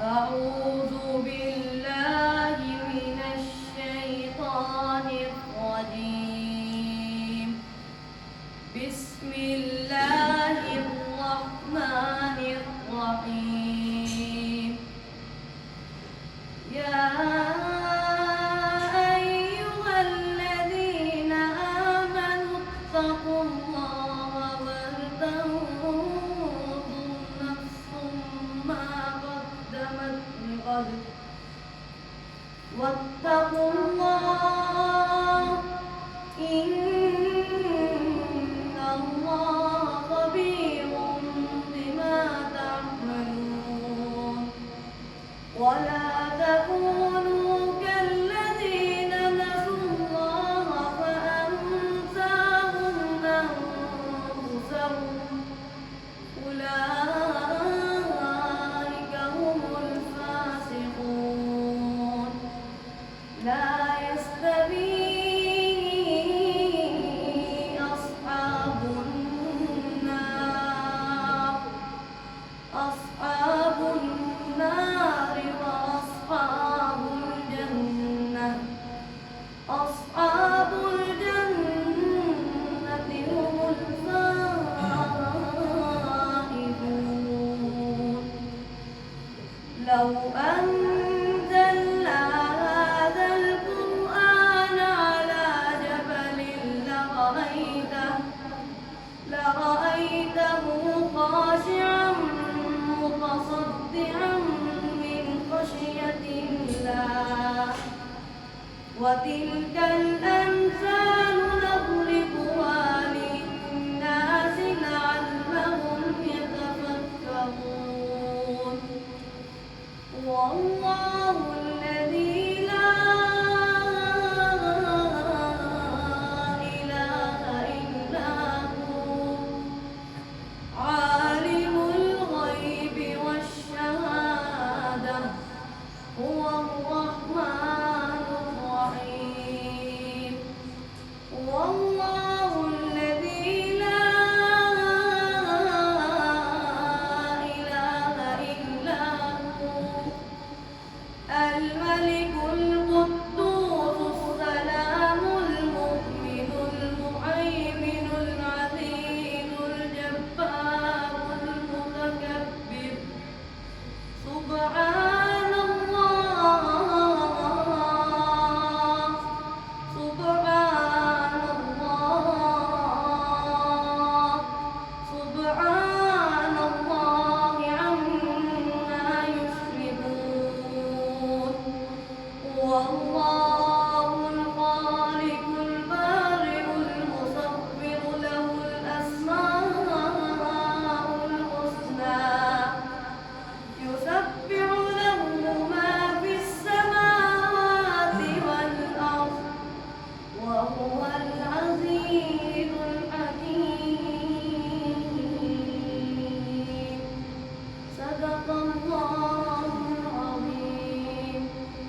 أعوذ بالله من الشيطان الرجيم. بسم الله الرحمن الرحيم. يا أيها الذين آمنوا اتقوا الله ولتنظر نفس ما قدمت لغد واتقوا الله إن الله خبير بما تعملون. ولا تكونوا كالذين نسوا الله فأنساهم أنفسهم أولئك هم الفاسقون. لا يستوي أصحاب النار وأصحاب الجنة. أصحاب الجنة هم الفائزون. لو أنزلنا هذا القرآن على جبل لرأيته خاشعا متصدعا من خشية الله. وتلك الأمثال نضربها للناس لعلهم يتفكرون. والله الذي لا إله إلا هو عالم الغيب والشهادة هو الرحمن الرحيم. والله الذي لا إله إلا هو الملك القدوس السلام المؤمن المهيمن العزيز الجبار المتكبر سبحان